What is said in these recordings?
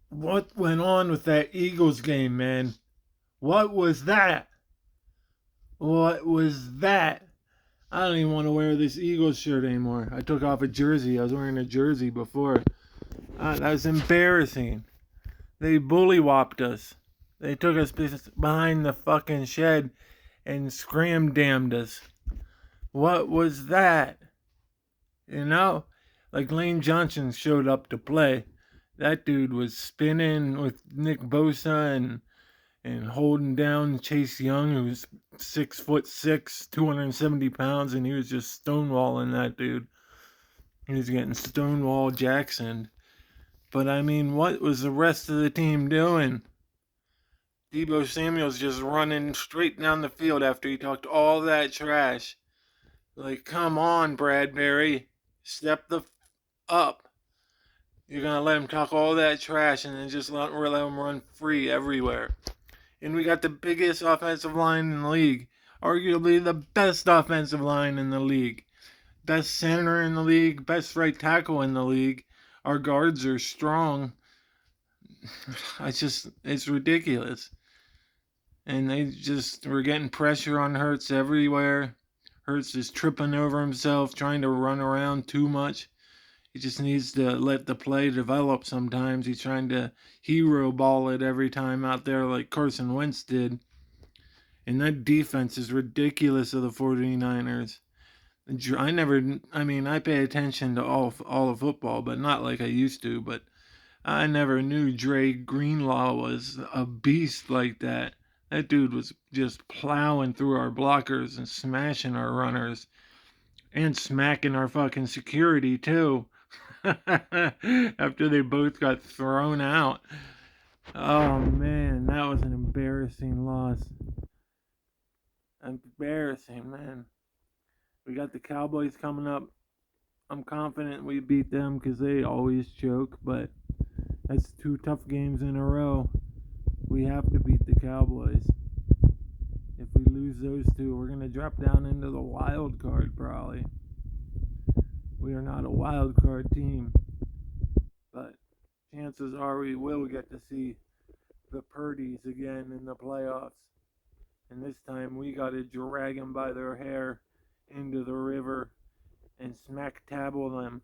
What went on with that Eagles game, man? What was that? What was that? I don't even want to wear this Eagles shirt anymore. I took off a jersey. I was wearing a jersey before. That was embarrassing. They bullywhopped us. They took us behind the fucking shed and scram damned us. What was that? You know? Like Lane Johnson showed up to play. That dude was spinning with Nick Bosa and holding down Chase Young, who's 6'6", 270 pounds, and he was just stonewalling that dude. He was getting Stonewall Jackson. But I mean, what was the rest of the team doing? Debo Samuel's just running straight down the field after he talked all that trash. Like, come on, Bradbury. Step the up. You're going to let him talk all that trash and then just let him run free everywhere. And we got the biggest offensive line in the league. Arguably the best offensive line in the league. Best center in the league. Best right tackle in the league. Our guards are strong. It's ridiculous. And they just were getting pressure on Hurts everywhere. Hurts is tripping over himself, trying to run around too much. He just needs to let the play develop sometimes. He's trying to hero ball it every time out there like Carson Wentz did. And that defense is ridiculous of the 49ers. I pay attention to all of football, but not like I used to. But I never knew Dre Greenlaw was a beast like that. That dude was just plowing through our blockers and smashing our runners and smacking our fucking security too. After they both got thrown out. Oh man, that was an embarrassing loss. Embarrassing, man. We got the Cowboys coming up. I'm confident we beat them because they always choke, but that's two tough games in a row. We have to beat the Cowboys. If we lose those two, we're going to drop down into the wild card probably. We are not a wild card team, but chances are we will get to see the Purdies again in the playoffs. And this time we got to drag them by their hair into the river and smack tabble them.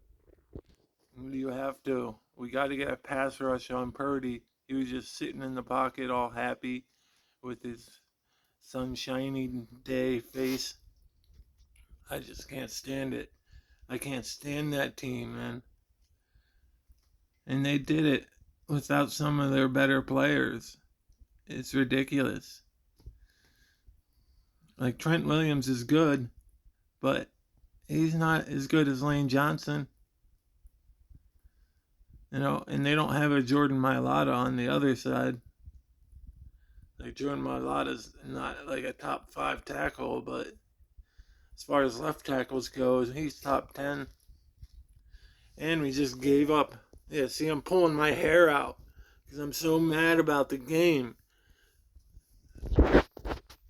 You have to. We got to get a pass rush on Purdy. He was just sitting in the pocket all happy with his sunshiny day face. I just can't stand it. I can't stand that team, man. And they did it without some of their better players. It's ridiculous. Like Trent Williams is good, but he's not as good as Lane Johnson. And they don't have a Jordan Mailata on the other side. Like Jordan Mailata's not like a top 5 tackle, but as far as left tackles goes, he's top 10. And we just gave up. Yeah, see, I'm pulling my hair out because I'm so mad about the game.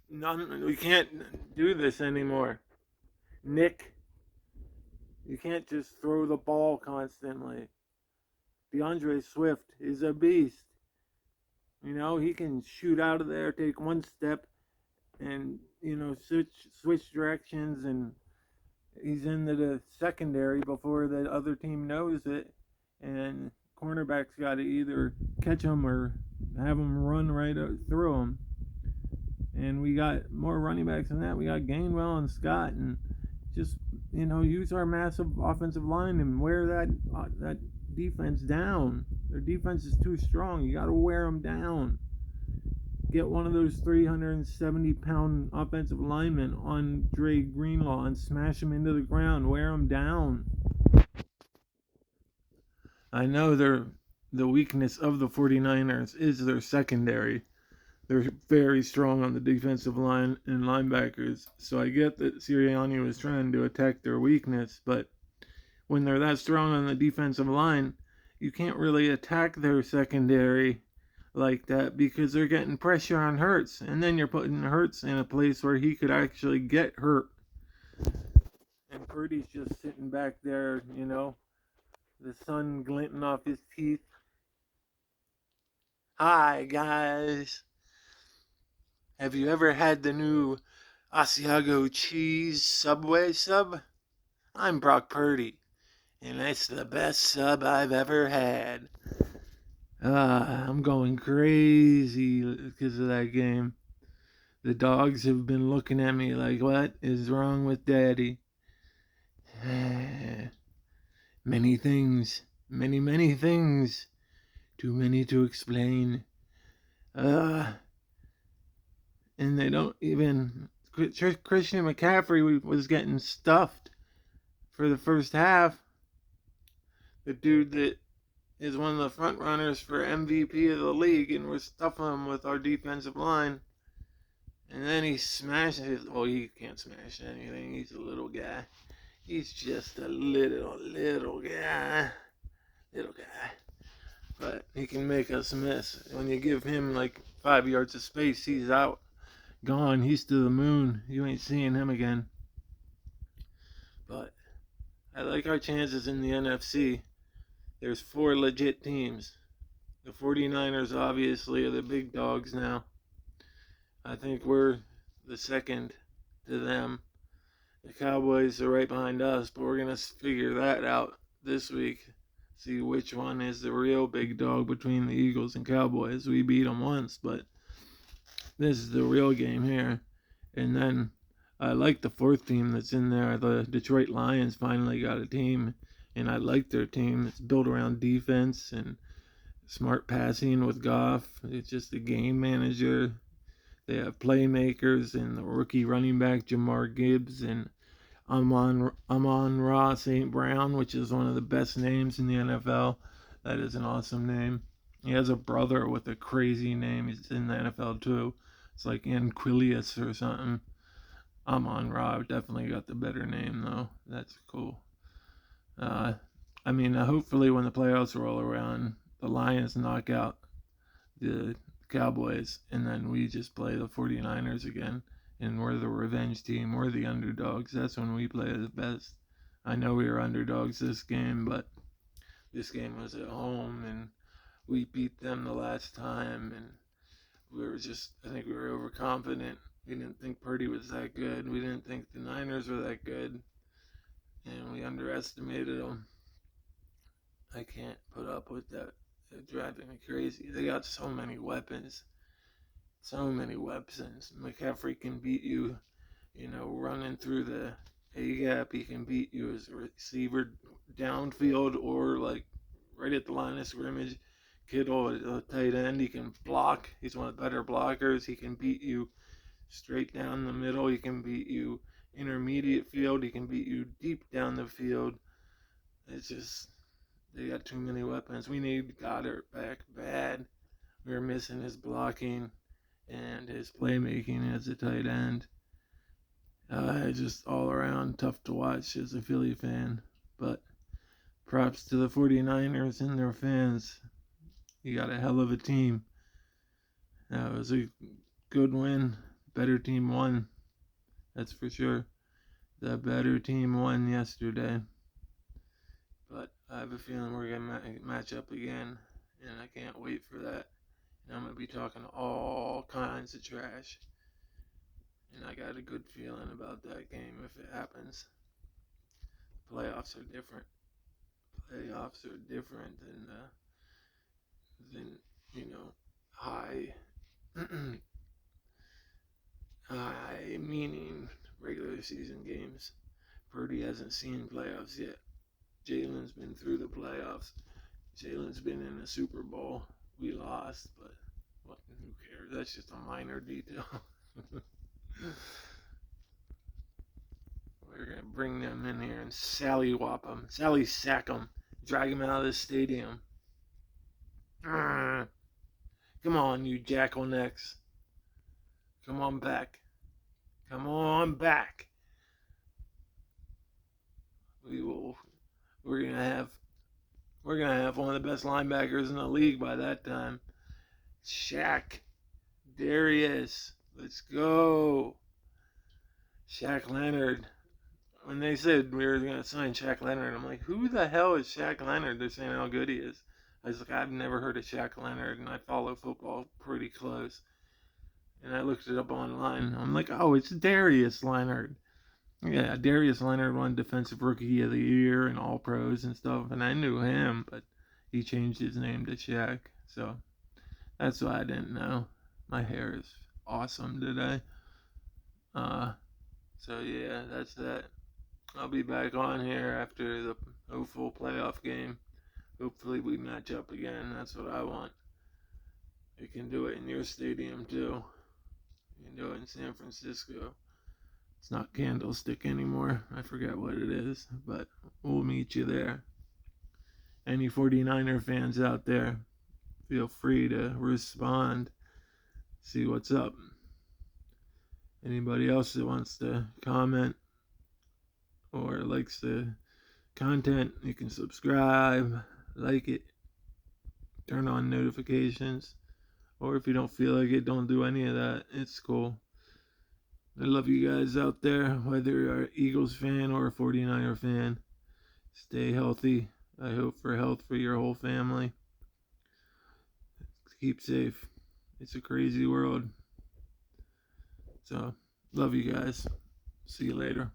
We can't do this anymore. Nick, you can't just throw the ball constantly. DeAndre Swift is a beast. He can shoot out of there, take one step, and switch directions, and he's into the secondary before the other team knows it. And cornerback's got to either catch him or have him run right through him. And we got more running backs than that. We got Gainwell and Scott, and just use our massive offensive line and wear that defense down. Their defense is too strong. You got to wear them down. Get one of those 370-pound offensive linemen on Dre Greenlaw and smash him into the ground. Wear him down. I know the weakness of the 49ers is their secondary. They're very strong on the defensive line and linebackers. So I get that Sirianni was trying to attack their weakness, but when they're that strong on the defensive line, you can't really attack their secondary like that because they're getting pressure on Hurts, and then you're putting Hurts in a place where he could actually get hurt. And Purdy's just sitting back there, the sun glinting off his teeth. Hi, guys. Have you ever had the new Asiago cheese Subway sub? I'm Brock Purdy, and it's the best sub I've ever had. I'm going crazy because of that game. The dogs have been looking at me like, what is wrong with Daddy? Many things. Many things. Too many to explain. And they don't even. Christian McCaffrey was getting stuffed for the first half. The dude that is one of the front runners for MVP of the league, and we're stuffing him with our defensive line. And then he smashes. Well, he can't smash anything. He's a little guy. He's just a little guy. Little guy. But he can make us miss. When you give him like 5 yards of space, he's out. Gone. He's to the moon. You ain't seeing him again. But I like our chances in the NFC. There's 4 legit teams. The 49ers obviously are the big dogs now. I think we're the second to them. The Cowboys are right behind us, but we're going to figure that out this week. See which one is the real big dog between the Eagles and Cowboys. We beat them once, but this is the real game here. And then I like the 4th team that's in there. The Detroit Lions finally got a team, and I like their team. It's built around defense and smart passing with Goff. It's just a game manager. They have playmakers and the rookie running back Jamar Gibbs and Amon-Ra St. Brown, which is one of the best names in the NFL. That is an awesome name. He has a brother with a crazy name. He's in the NFL too. It's like Anquilius or something. Amon-Ra definitely got the better name though. That's cool. Hopefully when the playoffs roll around, the Lions knock out the Cowboys, and then we just play the 49ers again, and we're the revenge team. We're the underdogs. That's when we play the best. I know we were underdogs this game, but this game was at home, and we beat them the last time, and I think we were overconfident. We didn't think Purdy was that good. We didn't think the Niners were that good, and we underestimated them. I can't put up with that. They're driving me crazy. They got so many weapons. So many weapons. McCaffrey can beat you, running through the A gap. He can beat you as a receiver downfield or like right at the line of scrimmage. Kittle, a tight end, he can block. He's one of the better blockers. He can beat you straight down the middle. He can beat you intermediate field. He can beat you deep down the field. It's just, they got too many weapons. We need Goddard back bad. We're missing his blocking and his playmaking as a tight end. Just all around tough to watch as a Philly fan. But props to the 49ers and their fans. You got a hell of a team. That was a good win. Better team won. That's for sure. The better team won yesterday. But I have a feeling we're going to match up again. And I can't wait for that. And I'm going to be talking all kinds of trash. And I got a good feeling about that game if it happens. Playoffs are different. Playoffs are different than high high meaning regular season games. Purdy hasn't seen playoffs yet. Jalen's been through the playoffs. Jalen's been in a Super Bowl. We lost, but who cares? That's just a minor detail. We're going to bring them in here and sallywop them. Sally sack them. Drag them out of the stadium. Come on, you jackal necks. Come on back. Come on back. We're gonna have one of the best linebackers in the league by that time. Shaq. Darius. Let's go. Shaq Leonard. When they said we were going to sign Shaq Leonard, I'm like, who the hell is Shaq Leonard? They're saying how good he is. I was like, I've never heard of Shaq Leonard, and I follow football pretty close. And I looked it up online. I'm like, oh, it's Darius Leonard. Yeah, Darius Leonard won Defensive Rookie of the Year and All Pros and stuff, and I knew him, but he changed his name to Shaq. So that's why I didn't know. My hair is awesome today. So yeah, that's that. I'll be back on here after the hopeful playoff game. Hopefully we match up again. That's what I want. You can do it in your stadium too. You can do it in San Francisco. It's not Candlestick anymore. I forget what it is, but we'll meet you there. Any 49er fans out there, feel free to respond. See what's up. Anybody else that wants to comment or likes the content, you can subscribe, like it, turn on notifications. Or if you don't feel like it, don't do any of that. It's cool. I love you guys out there, whether you're an Eagles fan or a 49er fan. Stay healthy. I hope for health for your whole family. Keep safe. It's a crazy world. So, love you guys. See you later.